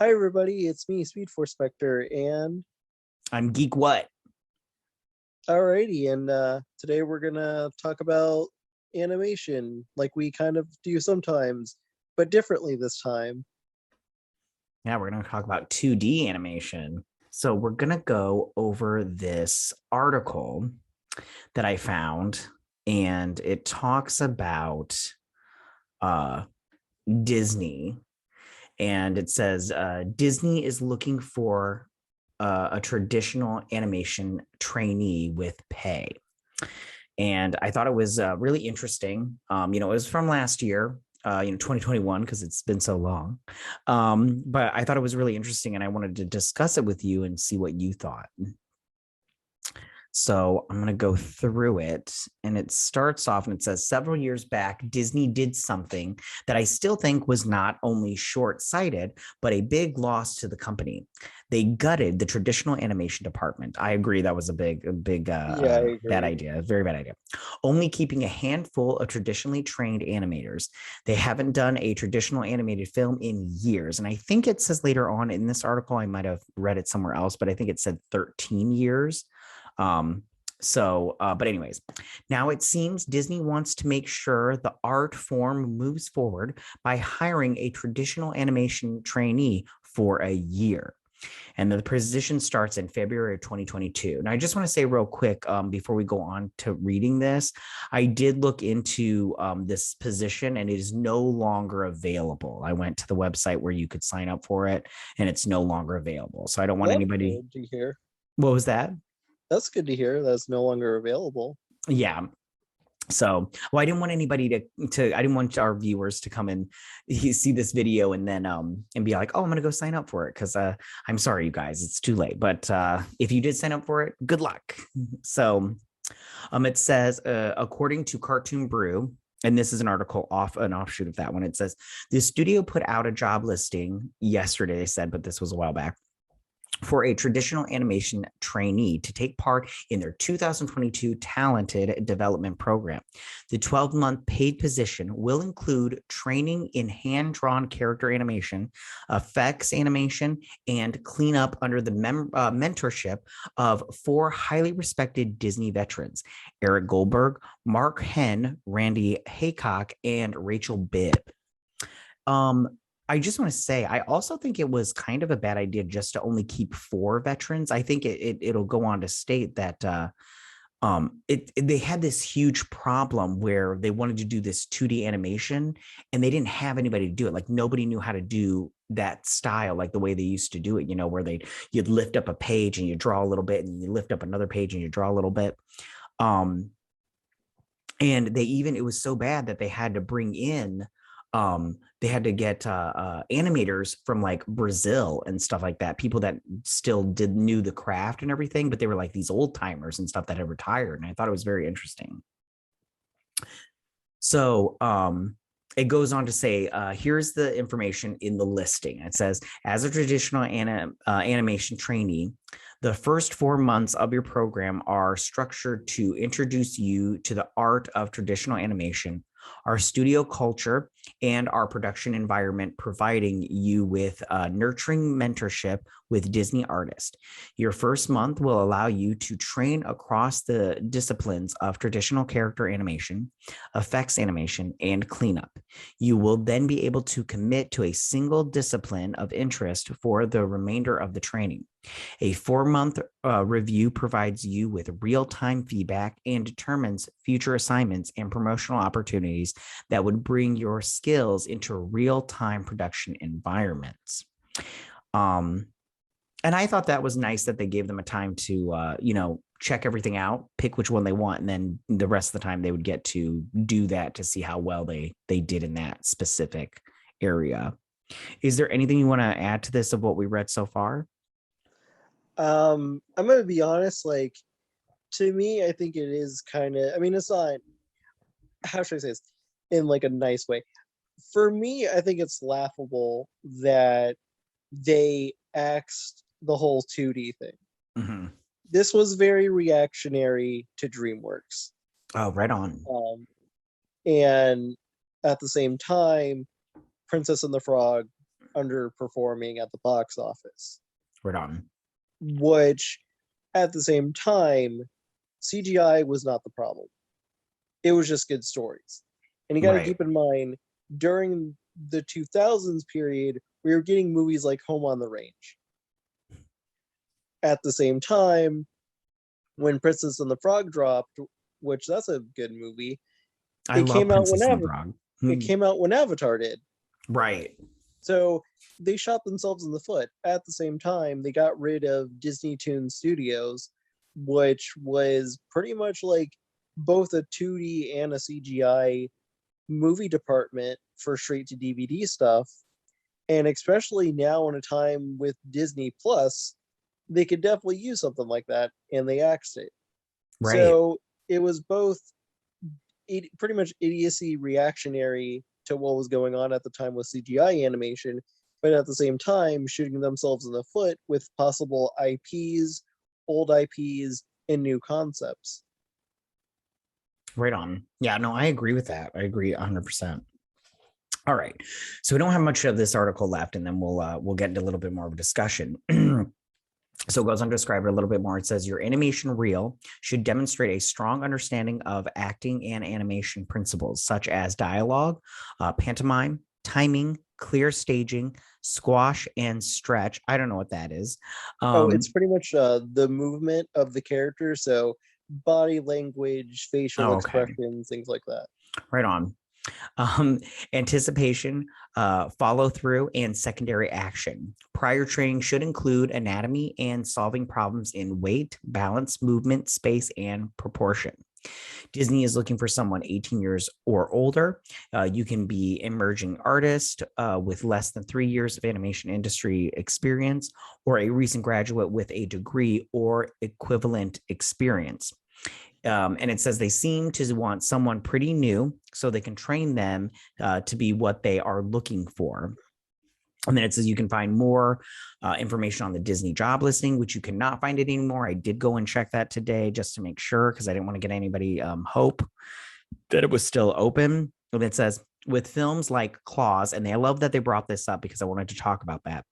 Hi everybody, it's me, Speed Force Spector, and I'm Geek What? alrighty, and today we're gonna talk about animation, like we kind of do sometimes, but differently this time. Yeah, we're going to talk about 2D animation. So we're going to go over this article that I found, and it talks about uh, Disney. And it says Disney is looking for a traditional animation trainee with pay. And I thought it was really interesting. It was from last year, 2021, because it's been so long. But I thought it was really interesting, and I wanted to discuss it with you and see what you thought. So I'm going to go through it. And it starts off and it says, several years back, Disney did something that I still think was not only short-sighted, but a big loss to the company. They gutted the traditional animation department. I agree. That was a big bad idea. Very bad idea. Only keeping a handful of traditionally trained animators. They haven't done a traditional animated film in years. And I think it says later on in this article, I might have read it somewhere else, but I think it said 13 years. But anyways, now it seems Disney wants to make sure the art form moves forward by hiring a traditional animation trainee for a year. And the position starts in February of 2022. And I just want to say real quick, before we go on to reading this, I did look into this position and it is no longer available. I went to the website where you could sign up for it and it's no longer available. So I don't want anybody. Good to hear. What was that? That's good to hear. That's no longer available. Yeah. So, well, I didn't want anybody to I didn't want our viewers to come and see this video and then and be like, oh, I'm gonna go sign up for it because I'm sorry, you guys, it's too late. But if you did sign up for it, good luck. So, it says according to Cartoon Brew, and this is an article an offshoot of that one. It says the studio put out a job listing yesterday. They said, but this was a while back, for a traditional animation trainee to take part in their 2022 Talented Development Program. The 12-month paid position will include training in hand-drawn character animation, effects animation, and cleanup under the mentorship of 4 highly respected Disney veterans: Eric Goldberg, Mark Henn, Randy Haycock, and Rachel Bibb. I just want to say, I also think it was kind of a bad idea just to only keep 4 veterans. I think it'll go on to state that they had this huge problem where they wanted to do this 2D animation and they didn't have anybody to do it. Like nobody knew how to do that style, like the way they used to do it, where you'd lift up a page and you draw a little bit and you lift up another page and you draw a little bit. And it was so bad that they had to bring in they had to get animators from like Brazil and stuff like that, people that still knew the craft and everything, but they were like these old timers and stuff that had retired. And I thought it was very interesting. So it goes on to say, here's the information in the listing. It says, as a traditional animation trainee, the first 4 months of your program are structured to introduce you to the art of traditional animation, our studio culture, and our production environment, providing you with nurturing mentorship with Disney artists. Your first month will allow you to train across the disciplines of traditional character animation, effects animation, and cleanup. You will then be able to commit to a single discipline of interest for the remainder of the training. A 4-month review provides you with real-time feedback and determines future assignments and promotional opportunities that would bring your skills into real-time production environments. And I thought that was nice that they gave them a time to, check everything out, pick which one they want, and then the rest of the time they would get to do that to see how well they did in that specific area. Is there anything you want to add to this of what we read so far? I'm gonna be honest, like to me, I think it is kind of, I mean, it's not, how should I say this in like a nice way? For me, I think it's laughable that they axed the whole 2D thing. Mm-hmm. This was very reactionary to DreamWorks. Oh, right on. And at the same time, Princess and the Frog, underperforming at the box office. Right on. Which, at the same time, CGI was not the problem. It was just good stories. And you got to Right. keep in mind, during the 2000s period, we were getting movies like Home on the Range. At the same time, when Princess and the Frog dropped, which that's a good movie, I love Princess and the Frog. it came out when Avatar did. Right. So they shot themselves in the foot. At the same time, they got rid of Disney Toon Studios, which was pretty much like both a 2D and a CGI movie department for straight to DVD stuff. And especially now in a time with Disney Plus, they could definitely use something like that, and they axed it. Right. So it was both pretty much idiocy reactionary to what was going on at the time with CGI animation, but at the same time shooting themselves in the foot with possible IPs, old IPs, and new concepts. Right on. Yeah, no, I agree with that. I agree 100%. All right. So we don't have much of this article left, and then we'll get into a little bit more of a discussion. So it goes on to describe it a little bit more. It says your animation reel should demonstrate a strong understanding of acting and animation principles, such as dialogue, pantomime, timing, clear staging, squash, and stretch. I don't know what that is. It's pretty much the movement of the character. So body language, facial expressions, things like that. Right on. Anticipation, follow through, and secondary action. Prior training should include anatomy and solving problems in weight, balance, movement, space, and proportion. Disney is looking for someone 18 years or older. You can be emerging artist with less than 3 years of animation industry experience, or a recent graduate with a degree or equivalent experience. And it says they seem to want someone pretty new so they can train them to be what they are looking for. And then it says you can find more information on the Disney job listing, which you cannot find it anymore. I did go and check that today just to make sure, because I didn't want to get anybody hope that it was still open. And it says with films like Claws, and I love that they brought this up because I wanted to talk about that,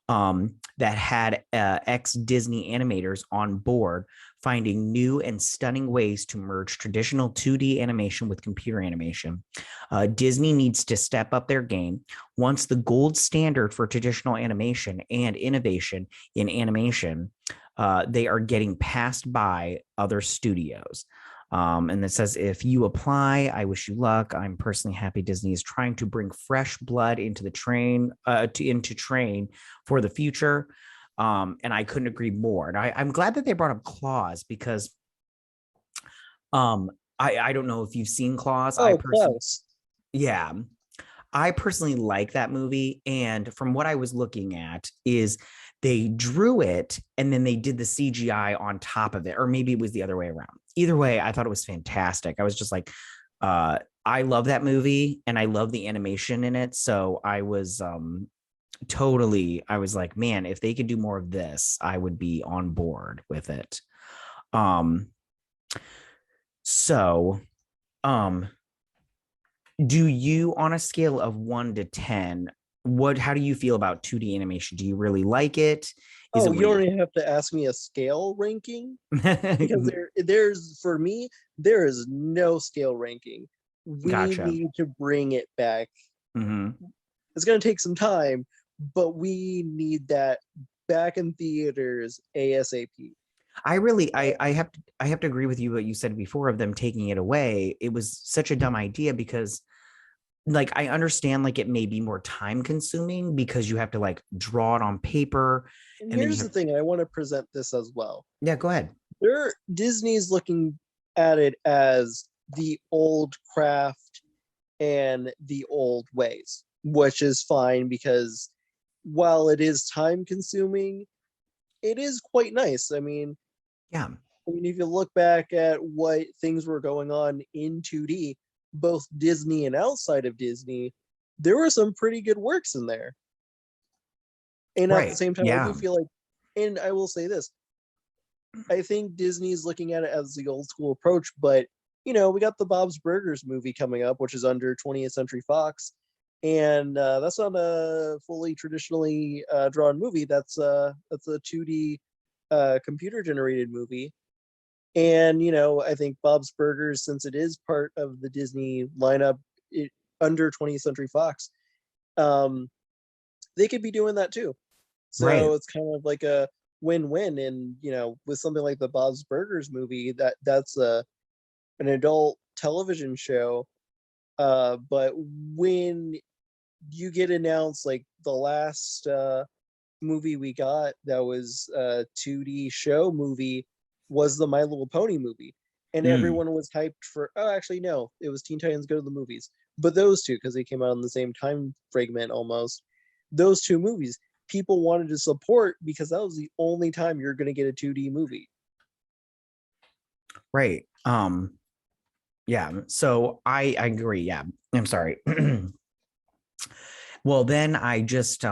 that had ex-Disney animators on board, finding new and stunning ways to merge traditional 2D animation with computer animation. Disney needs to step up their game. Once the gold standard for traditional animation and innovation in animation, they are getting passed by other studios. And it says, if you apply, I wish you luck. I'm personally happy Disney is trying to bring fresh blood into the train, into train for the future. And I couldn't agree more. And I'm glad that they brought up Claws, because I don't know if you've seen Claws. Yeah, I personally like that movie. And from what I was looking at is they drew it and then they did the CGI on top of it, or maybe it was the other way around. Either way, I thought it was fantastic. I was just like, I love that movie and I love the animation in it. So I was I was like, man, if they could do more of this, I would be on board with it. So do you, on a scale of 1 to 10, how do you feel about 2D animation? Do you really like it? You don't even have to ask me a scale ranking, because there's for me, there is no scale ranking. We need to bring it back. Mm-hmm. It's going to take some time, but we need that back in theaters ASAP. I have to agree with you what you said before of them taking it away. It was such a dumb idea, because like I understand like it may be more time consuming because you have to like draw it on paper. And here's the thing, I want to present this as well. Yeah, go ahead. Disney's looking at it as the old craft and the old ways, which is fine, because while it is time consuming, it is quite nice. I mean, if you look back at what things were going on in 2D, both Disney and outside of Disney, there were some pretty good works in there. And at the same time, I do feel like, and I will say this, I think Disney's looking at it as the old school approach, but we got the Bob's Burgers movie coming up, which is under 20th Century Fox, and that's not a fully traditionally drawn movie. That's a 2D computer generated movie. And I think Bob's Burgers, since it is part of the Disney lineup, under 20th Century Fox, um, they could be doing that too. Right. So it's kind of like a win-win. And with something like the Bob's Burgers movie, that's an adult television show. But when you get announced, like the last movie we got that was a 2D show movie was the My Little Pony movie. And Mm, everyone was hyped for, oh, actually, no, it was Teen Titans Go to the Movies. But those two, because they came out in the same time fragment almost, those two movies, people wanted to support because that was the only time you're going to get a 2D movie. right. Yeah. So I agree. Yeah. I'm sorry. Well, then I just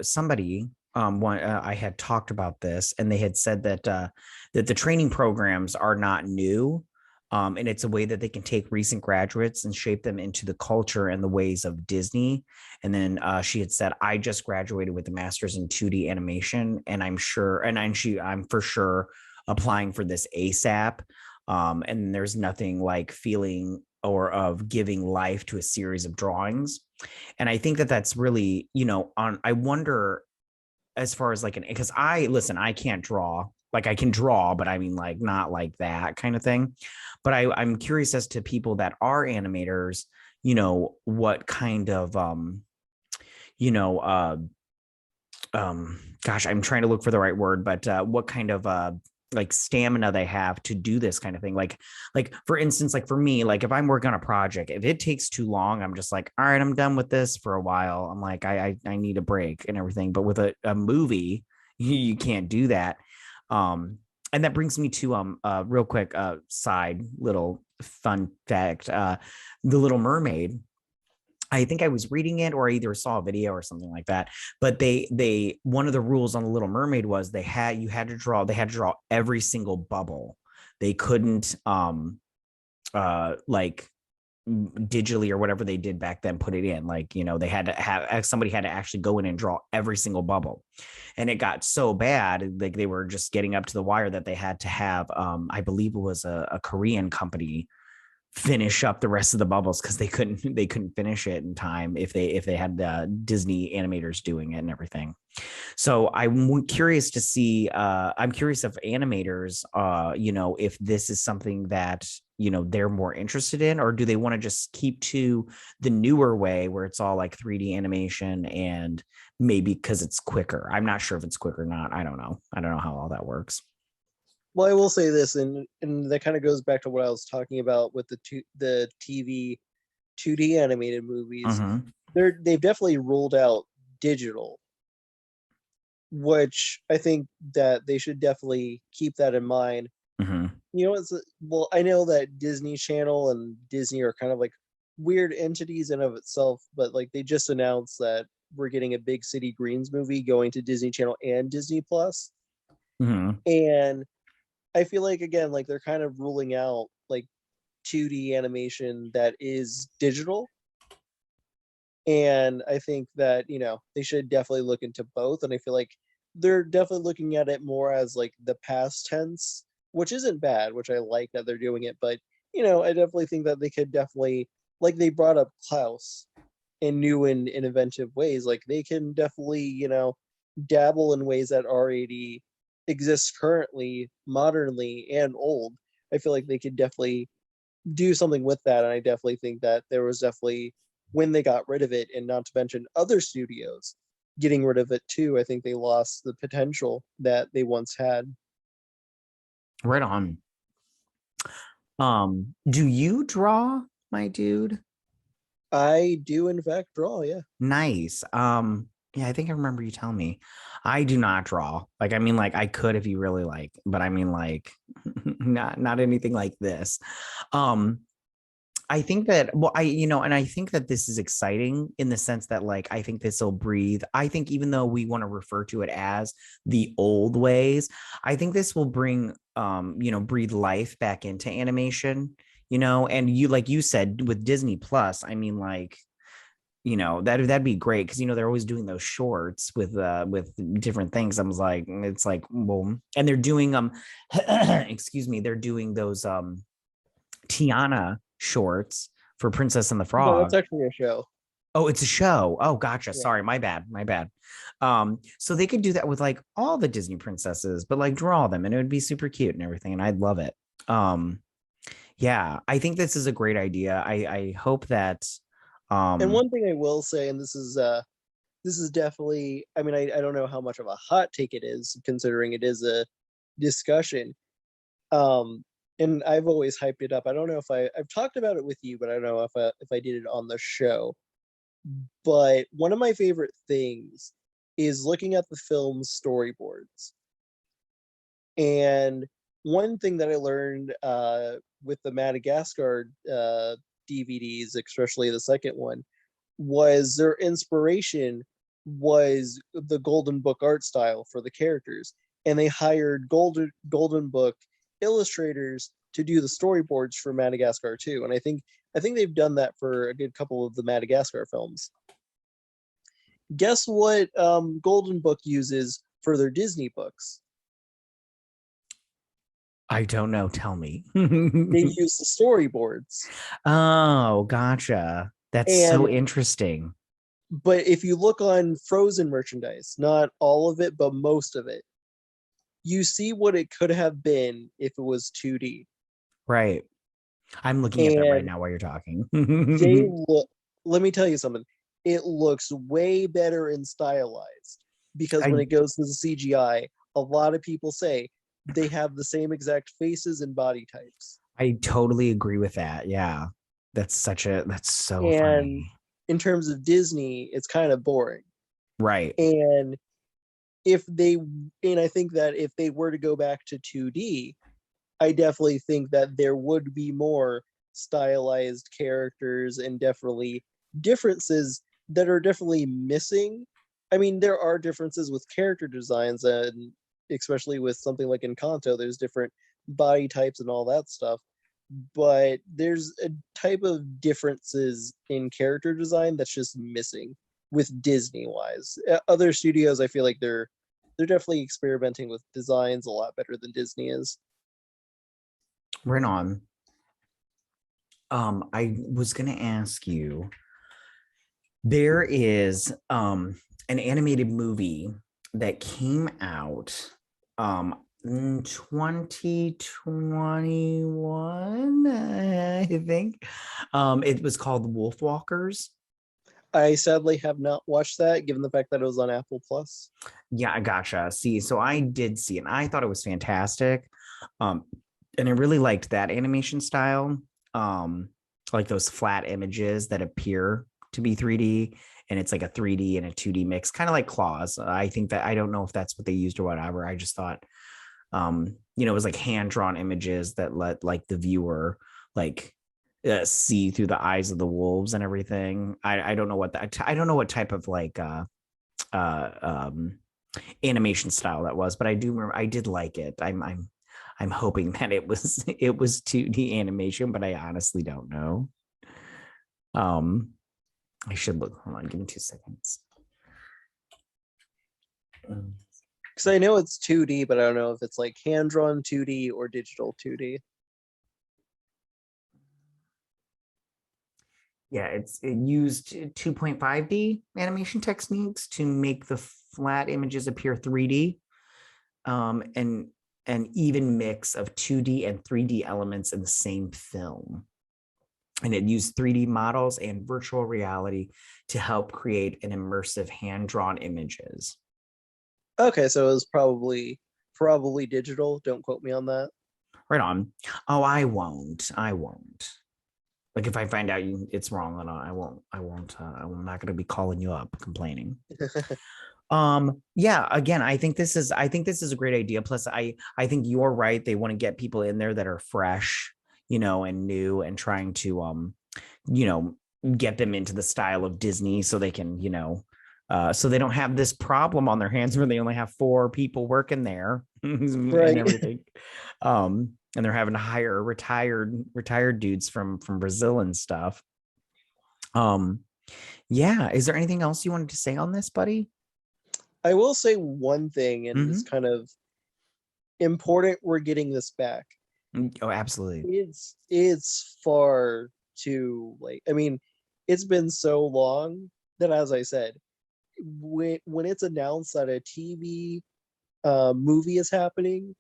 somebody one I had talked about this, and they had said that that the training programs are not new. And it's a way that they can take recent graduates and shape them into the culture and the ways of Disney. And then she had said, I just graduated with a master's in 2D animation, and I'm for sure applying for this ASAP. And there's nothing like feeling or of giving life to a series of drawings. And I think that that's really, I wonder, as far as like because I can't draw. Like I can draw, but I mean like not like that kind of thing. But I'm curious as to people that are animators, what kind of you know gosh, I'm trying to look for the right word, but what kind of like stamina they have to do this kind of thing. Like for instance, like for me, like if I'm working on a project, if it takes too long, I'm just like, all right, I'm done with this for a while. I'm like, I need a break and everything. But with a movie, you can't do that. And that brings me to real quick side little fun fact. The Little Mermaid, I think I was reading it or I either saw a video or something like that. But they one of the rules on the Little Mermaid was they had to draw every single bubble. They couldn't like digitally or whatever they did back then put it in. Like, they had to have somebody had to actually go in and draw every single bubble. And it got so bad, like they were just getting up to the wire that they had to have I believe it was a Korean company finish up the rest of the bubbles because they couldn't finish it in time if they had Disney animators doing it and everything. So I'm curious to see. I'm curious if animators, if this is something that they're more interested in, or do they want to just keep to the newer way where it's all like 3D animation and maybe because it's quicker. I'm not sure if it's quick or not. I don't know. I don't know how all that works. Well, I will say this, and that kind of goes back to what I was talking about with the TV 2D animated movies. Mm-hmm. They've definitely ruled out digital, which I think that they should definitely keep that in mind. Mm-hmm. Well, I know that Disney Channel and Disney are kind of like weird entities in of itself, but like they just announced that we're getting a Big City Greens movie going to Disney Channel and Disney Plus. Mm-hmm. And I feel like again, like they're kind of ruling out like 2D animation that is digital. And I think that, they should definitely look into both. And I feel like they're definitely looking at it more as like the past tense, which isn't bad, which I like that they're doing it. But, I definitely think that they could definitely, like they brought up Klaus in new and inventive ways. Like they can definitely, dabble in ways that already exist currently, modernly, and old. I feel like they could definitely do something with that. And I definitely think that there was definitely when they got rid of it, and not to mention other studios getting rid of it too, I think they lost the potential that they once had. Right on. Do you draw, my dude? I do in fact draw, yeah. Nice. Yeah, I think I remember you telling me. I do not draw. Like, I mean, like I could if you really like, but I mean, like, not anything like this. Um, I think that, well, and I think that this is exciting in the sense that, like, I think this will breathe. I think even though we want to refer to it as the old ways, I think this will bring, breathe life back into animation, and you, like you said, with Disney Plus, I mean, like, that'd be great, because they're always doing those shorts with different things. I was like, it's like, well, and they're doing excuse me, they're doing those Tiana shorts for Princess and the No, that's Frog. actually a show. Oh, it's a show. Oh, gotcha. Yeah. Sorry, my bad. My bad. So they could do that with like all the Disney princesses, but like draw them, and it would be super cute and everything, and I'd love it. Yeah, I think this is a great idea. I hope that And um one thing I will say, and this is definitely, I mean, I don't know how much of a hot take it is, considering it is a discussion. Um, and I've always hyped it up. I don't know if I've talked about it with you, but I don't know if I did it on the show. But one of my favorite things is looking at the film's storyboards. And one thing that I learned with the Madagascar DVDs, especially the second one, was their inspiration was the Golden Book art style for the characters, and they hired Golden Book illustrators to do the storyboards for Madagascar too. And I think they've done that for a good couple of the Madagascar films. Guess what Golden Book uses for their Disney books? I don't know. Tell me. They use the storyboards. Oh, gotcha. That's And so interesting. but if you look on Frozen merchandise, not all of it, but most of it, you see what it could have been if it was 2D. Right. I'm looking at that right And now while you're talking. they look, let me tell you something, it looks way better and stylized because when I it goes to the CGI, a lot of people say they have the same exact faces and body types. I totally agree with that. Yeah. That's so And funny. in terms of Disney, it's kind of boring. Right. And if they, and I think that if they were to go back to 2D, I definitely think that there would be more stylized characters and definitely differences that are definitely missing. I mean, there are differences with character designs, and especially with something like Encanto, there's different body types and all that stuff. But there's a type of differences in character design that's just missing with Disney wise. Other studios, I feel like they're definitely experimenting with designs a lot better than Disney is. Right on. I was gonna ask you, there is an animated movie that came out in 2021, I think. It was called Wolf Walkers. I sadly have not watched that, given the fact that it was on Apple Plus. Yeah, I gotcha. See, so I did see it, and I thought it was fantastic. Um, and I really liked that animation style. Um, like those flat images that appear to be 3D, and it's like a 3D and a 2D mix, kind of like Claws. I think that, I don't know if that's what they used or whatever. I just thought, it was like hand-drawn images that let like the viewer like see through the eyes of the wolves and everything. I don't know what that, I don't know what type of like uh um animation style that was, but I do remember I did like it. I'm hoping that it was 2D animation, but I honestly don't know. Um I should look. Hold on, give me 2 seconds. Because I know it's 2D, but I don't know if it's like hand drawn 2D or digital 2D. Yeah, it used 2.5D animation techniques to make the flat images appear 3D. And an even mix of 2D and 3D elements in the same film. And it used 3D models and virtual reality to help create an immersive hand-drawn images. Okay, so it was probably digital. Don't quote me on that. Right on. Oh, I won't. I won't. Like if I find out it's wrong, then I won't. I'm not going to be calling you up complaining. Yeah, again, I think this is a great idea. Plus I think you're right. They want to get people in there that are fresh, and new, and trying to you know get them into the style of Disney, so they can, so they don't have this problem on their hands where they only have 4 people working there and Right. everything. And they're having to hire retired dudes from Brazil and stuff. Yeah. Is there anything else you wanted to say on this, buddy? I will say one thing, and it's Hmm. kind of important we're getting this back. Oh, absolutely. It's far too late. I mean, it's been so long that, as I said, when it's announced that a TV movie is happening,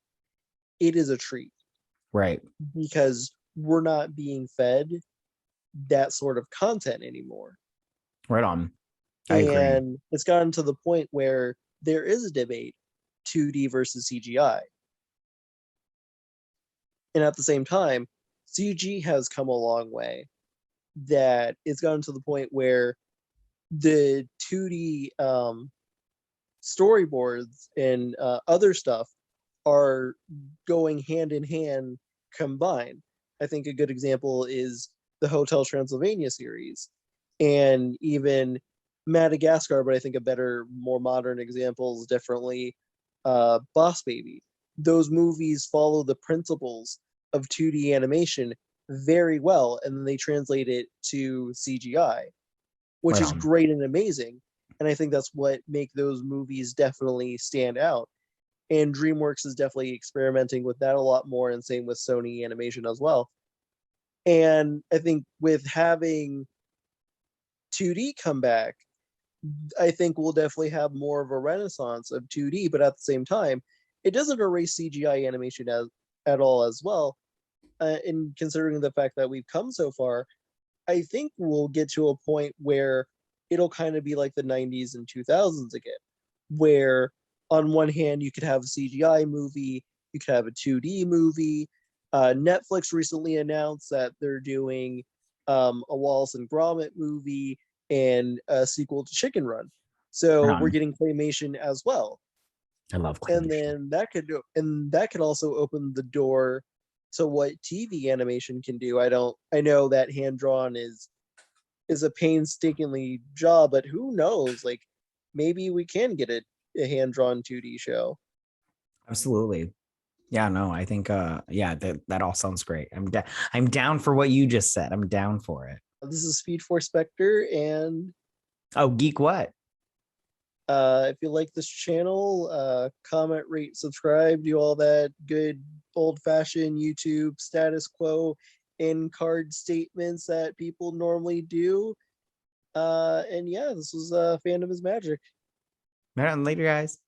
it is a treat Right. because we're not being fed that sort of content anymore. Right on. I agree. And it's gotten to the point where there is a debate 2D versus CGI. And at the same time, CG has come a long way that it's gotten to the point where the 2D storyboards and other stuff are going hand in hand combined. I think a good example is the Hotel Transylvania series and even Madagascar, but I think a better, more modern example is definitely Boss Baby. Those movies follow the principles of 2D animation very well, and then they translate it to CGI, which Right is on. great and amazing. And I think that's what make those movies definitely stand out. And DreamWorks is definitely experimenting with that a lot more, and same with Sony Animation as well. And I think with having 2D come back, I think we'll definitely have more of a renaissance of 2D, but at the same time, it doesn't erase CGI animation at all as well. And considering the fact that we've come so far, I think we'll get to a point where it'll kind of be like the 90s and 2000s again, where on one hand, you could have a CGI movie, you could have a 2D movie. Netflix recently announced that they're doing a Wallace and Gromit movie and a sequel to Chicken Run. Right So we're on. getting claymation as well, I love and claymation. then that could also open the door to what TV animation can do. I know that hand drawn is a painstakingly job, but who knows? Like maybe we can get a hand drawn 2D show. Absolutely. Yeah, no, I think yeah, that all sounds great. I'm down for what you just said. I'm down for it. This is Speed Force Spector, and Oh, geek what? if you like this channel, comment, rate, subscribe, do all that good old fashioned YouTube status quo in card statements that people normally do. And yeah, this was Fandom is Magic. Later, guys.